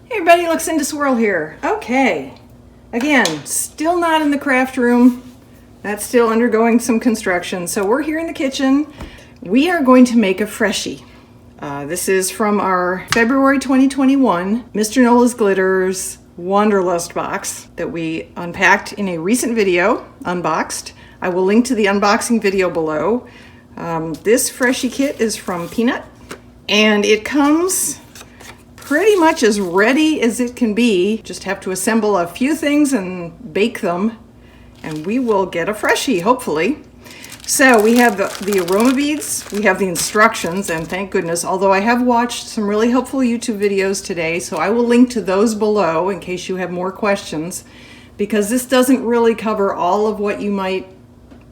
Hey everybody, Luxinda Swirl here. Okay, again, still not in the craft room. That's still undergoing some construction. So we're here in the kitchen. We are going to make a freshie. This is from our February 2021 Mr. Nola's Glitters Wanderlust box that we unpacked in a recent video, unboxed. I will link to the unboxing video below. This freshie kit is from Peanut, and it comes pretty much as ready as it can be. Just have to assemble a few things and bake them, and we will get a freshie, hopefully. So we have the aroma beads, we have the instructions, and thank goodness, although I have watched some really helpful YouTube videos today, so I will link to those below in case you have more questions, because this doesn't really cover all of what you might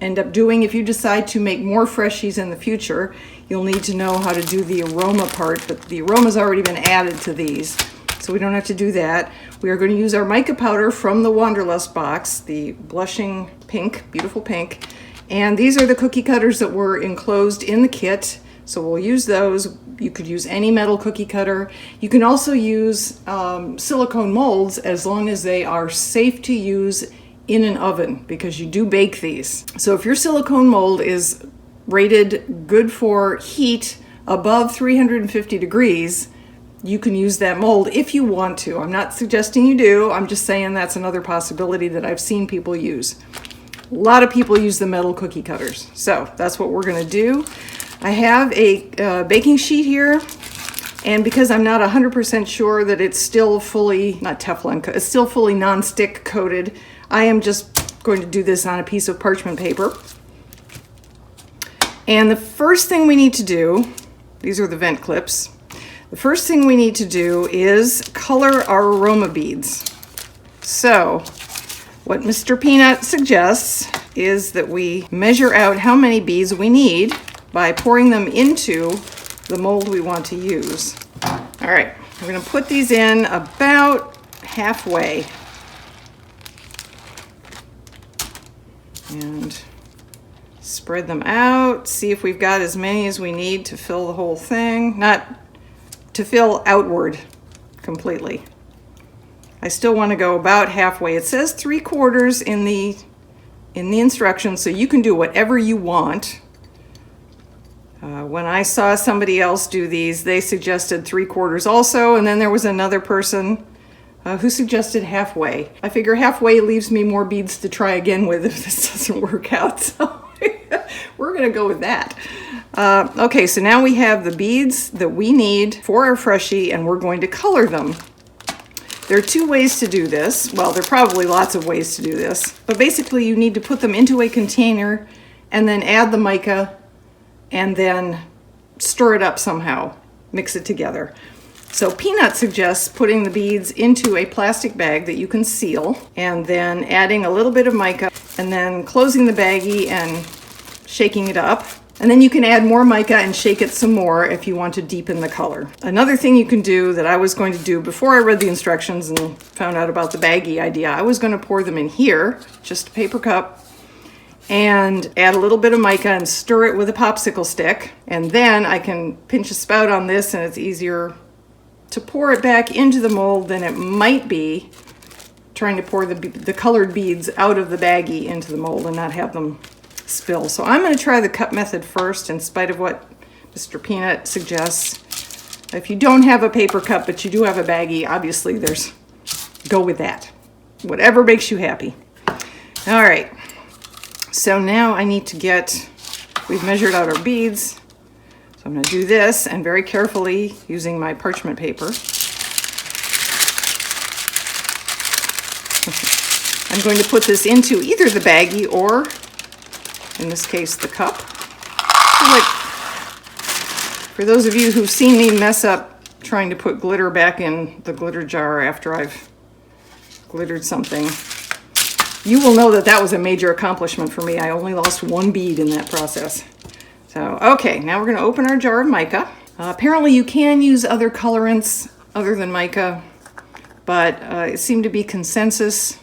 end up doing. If you decide to make more freshies in the future, you'll need to know how to do the aroma part, but the aroma's already been added to these, so we don't have to do that. We are going to use our mica powder from the Wanderlust box, the blushing pink, beautiful pink, and these are the cookie cutters that were enclosed in the kit, so we'll use those. You could use any metal cookie cutter. You can also use silicone molds as long as they are safe to use in an oven, because you do bake these. So if your silicone mold is rated good for heat above 350 degrees, you can use that mold if you want to. I'm not suggesting you do, I'm just saying that's another possibility that I've seen people use. A lot of people use the metal cookie cutters, so that's what we're gonna do. I have a baking sheet here, and because I'm not 100% sure that it's still fully, not Teflon, it's still fully non-stick coated, I am just going to do this on a piece of parchment paper. And the first thing we need to do, these are the vent clips, the first thing we need to do is color our aroma beads. So what Mr. Peanut suggests is that we measure out how many beads we need by pouring them into the mold we want to use. All right, we're going to put these in about halfway. And spread them out, see if we've got as many as we need to fill the whole thing, not to fill outward completely. I still want to go about halfway. It says 3/4 in the instructions, so you can do whatever you want. When I saw somebody else do these, they suggested 3/4 also, and then there was another person who suggested halfway. I figure halfway leaves me more beads to try again with if this doesn't work out, so we're gonna go with that. Okay, so now we have the beads that we need for our freshie, and we're going to color them. There are two ways to do this. Well, there are probably lots of ways to do this, but basically you need to put them into a container and then add the mica and then stir it up somehow, mix it together. So Peanut suggests putting the beads into a plastic bag that you can seal, and then adding a little bit of mica, and then closing the baggie and shaking it up. And then you can add more mica and shake it some more if you want to deepen the color. Another thing you can do that I was going to do before I read the instructions and found out about the baggie idea, I was going to pour them in here, just a paper cup, and add a little bit of mica and stir it with a popsicle stick. And then I can pinch a spout on this, and it's easier to pour it back into the mold than it might be trying to pour the colored beads out of the baggie into the mold and not have them spill. So I'm going to try the cup method first, in spite of what Mr. Peanut suggests. If you don't have a paper cup but you do have a baggie, obviously go with that. Whatever makes you happy. All right, so now I need to we've measured out our beads. I'm going to do this, and very carefully, using my parchment paper, I'm going to put this into either the baggie or, in this case, the cup. So, like, for those of you who've seen me mess up trying to put glitter back in the glitter jar after I've glittered something, you will know that that was a major accomplishment for me. I only lost one bead in that process. So, okay, now we're going to open our jar of mica. Apparently you can use other colorants other than mica, but it seemed to be consensus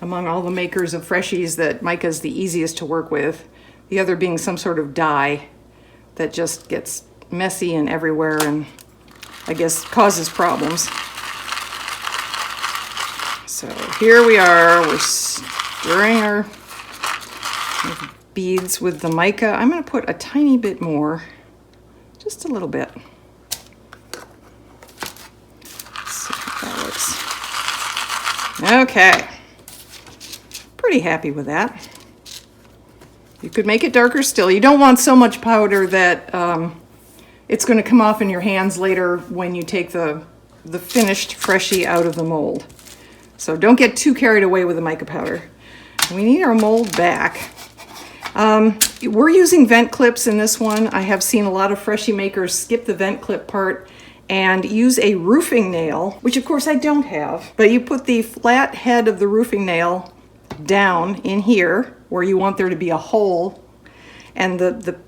among all the makers of freshies that mica is the easiest to work with. The other being some sort of dye that just gets messy and everywhere and I guess causes problems. So here we are, we're stirring our beads with the mica. I'm going to put a tiny bit more, just a little bit. Let's see how that looks. Okay, pretty happy with that. You could make it darker still. You don't want so much powder that it's going to come off in your hands later when you take the finished freshie out of the mold. So don't get too carried away with the mica powder. We need our mold back. We're using vent clips in this one. I have seen a lot of freshie makers skip the vent clip part and use a roofing nail, which of course I don't have, but you put the flat head of the roofing nail down in here where you want there to be a hole, and the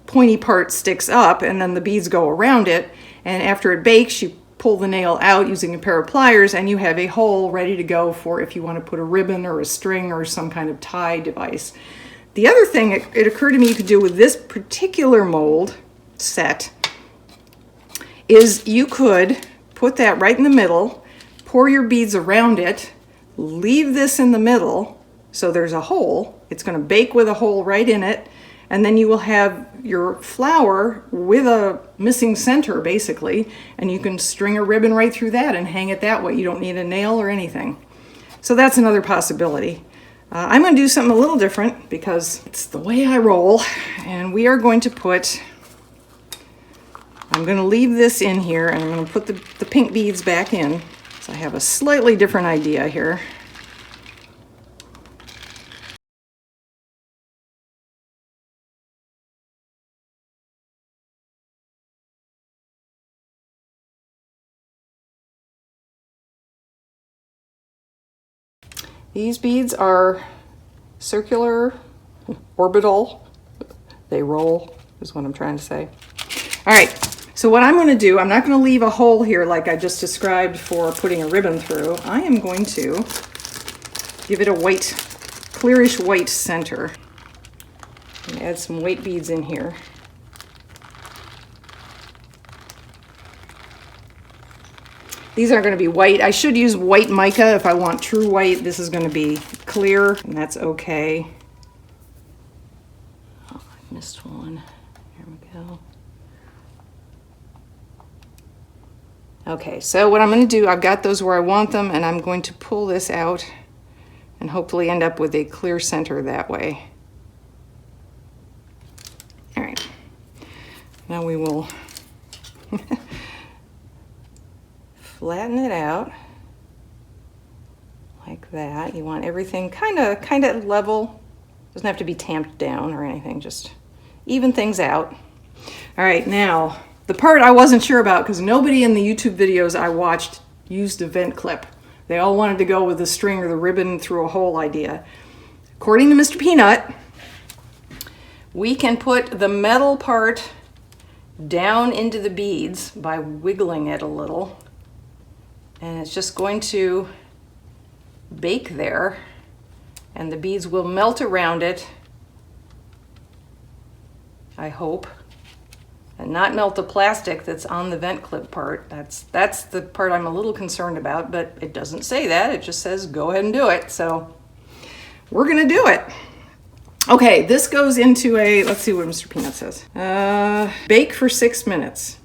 pointy part sticks up, and then the beads go around it, and after it bakes you pull the nail out using a pair of pliers and you have a hole ready to go for if you want to put a ribbon or a string or some kind of tie device. The other thing it occurred to me you could do with this particular mold set is you could put that right in the middle, pour your beads around it, leave this in the middle so there's a hole. It's going to bake with a hole right in it, and then you will have your flower with a missing center basically, and you can string a ribbon right through that and hang it that way. You don't need a nail or anything. So that's another possibility. I'm going to do something a little different because it's the way I roll, and we are going to put, I'm going to leave this in here and I'm going to put the pink beads back in. So I have a slightly different idea here. These beads are circular, orbital. They roll, is what I'm trying to say. All right, so what I'm going to do, I'm not going to leave a hole here like I just described for putting a ribbon through. I am going to give it a white, clearish white center. And add some white beads in here. These aren't going to be white. I should use white mica if I want true white. This is going to be clear, and that's okay. Oh, I missed one. There we go. Okay, so what I'm going to do, I've got those where I want them, and I'm going to pull this out and hopefully end up with a clear center that way. All right. Now we will flatten it out like that. You want everything kind of level. Doesn't have to be tamped down or anything, just even things out. All right, now the part I wasn't sure about, because nobody in the YouTube videos I watched used a vent clip. They all wanted to go with the string or the ribbon through a hole idea. According to Mr. Peanut, we can put the metal part down into the beads by wiggling it a little. And it's just going to bake there, and the beads will melt around it, I hope, and not melt the plastic that's on the vent clip part. That's the part I'm a little concerned about, but it doesn't say that. It just says go ahead and do it. So we're gonna do it. Okay, this goes into a, let's see what Mr. Peanut says. Bake for 6 minutes.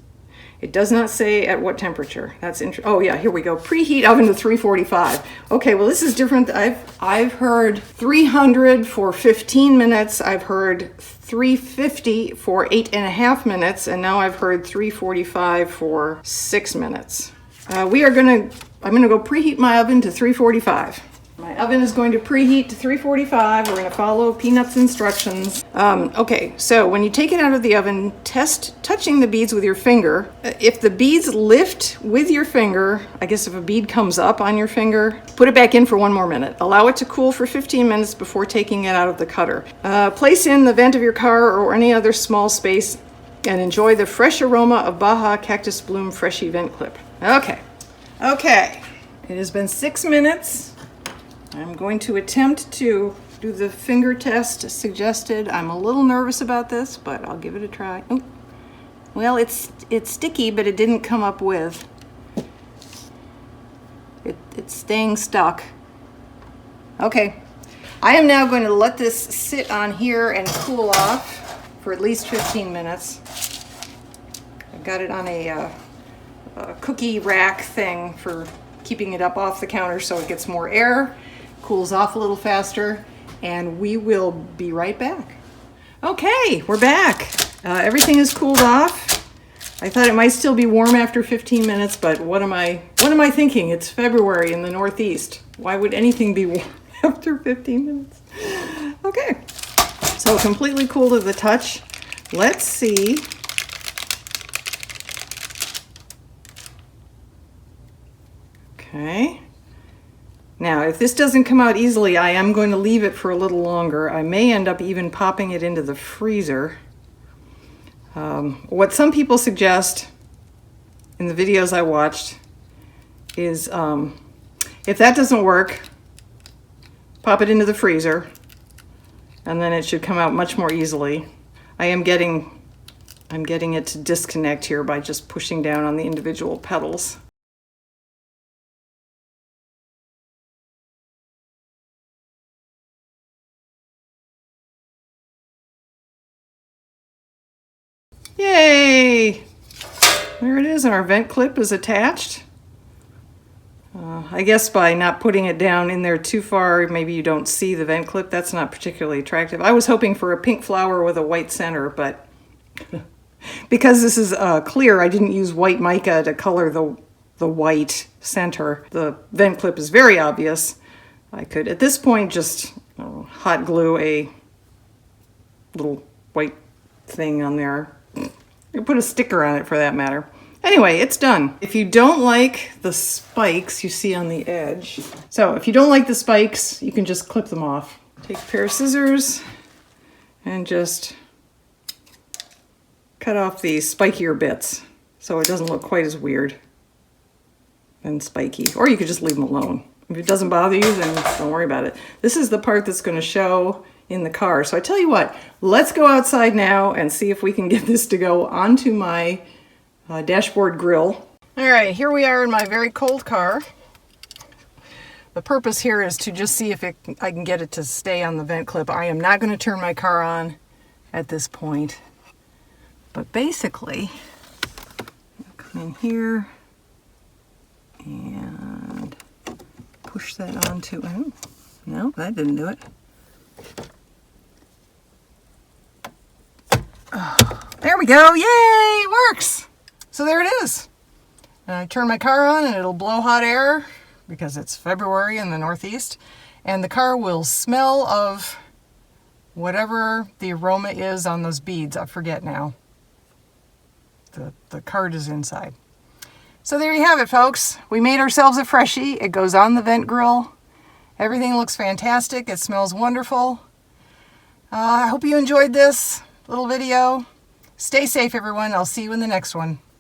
It does not say at what temperature. That's interesting. Oh yeah, here we go. Preheat oven to 345. Okay, well this is different. I've heard 300 for 15 minutes. I've heard 350 for 8.5 minutes, and now I've heard 345 for 6 minutes. I'm gonna go preheat my oven to 345. My oven is going to preheat to 345. We're going to follow Peanut's instructions. Okay, so when you take it out of the oven, test touching the beads with your finger. If the beads lift with your finger, I guess if a bead comes up on your finger, put it back in for 1 more minute. Allow it to cool for 15 minutes before taking it out of the cutter. Place in the vent of your car or any other small space and enjoy the fresh aroma of Baja Cactus Bloom Freshie Vent Clip. Okay, it has been 6 minutes. I'm going to attempt to do the finger test suggested. I'm a little nervous about this, but I'll give it a try. Oh, well, it's sticky, but it didn't come up with. It's staying stuck. Okay, I am now going to let this sit on here and cool off for at least 15 minutes. I've got it on a cookie rack thing for keeping it up off the counter so it gets more air, cools off a little faster, and we will be right back. Okay, we're back. Everything is cooled off. I thought it might still be warm after 15 minutes, but what am I thinking? It's February in the Northeast. Why would anything be warm after 15 minutes? Okay, so completely cool to the touch. Let's see. Okay. Now, if this doesn't come out easily, I am going to leave it for a little longer. I may end up even popping it into the freezer. What some people suggest in the videos I watched is if that doesn't work, pop it into the freezer and then it should come out much more easily. I'm getting it to disconnect here by just pushing down on the individual petals. Yay! There it is, and our vent clip is attached. I guess by not putting it down in there too far, maybe you don't see the vent clip. That's not particularly attractive. I was hoping for a pink flower with a white center, but because this is clear, I didn't use white mica to color the white center. The vent clip is very obvious. I could, at this point, just hot glue a little white thing on there. You put a sticker on it for that matter. Anyway, it's done. If you don't like the spikes you see on the edge, so if you don't like the spikes, you can just clip them off. Take a pair of scissors and just cut off the spikier bits so it doesn't look quite as weird and spiky. Or you could just leave them alone. If it doesn't bother you, then don't worry about it. This is the part that's going to show in the car. So I tell you what, let's go outside now and see if we can get this to go onto my dashboard grill. All right, here we are in my very cold car. The purpose here is to just see if I can get it to stay on the vent clip. I am not going to turn my car on at this point. But basically, I'll come in here and push that onto, oh, no, that didn't do it. Oh, there we go, yay, it works. So there it is. And I turn my car on and it'll blow hot air because it's February in the Northeast, and the car will smell of whatever the aroma is on those beads. I forget now. The card is inside. So there you have it, folks. We made ourselves a freshie. It goes on the vent grill. Everything looks fantastic. It smells wonderful. I hope you enjoyed this little video. Stay safe, everyone. I'll see you in the next one.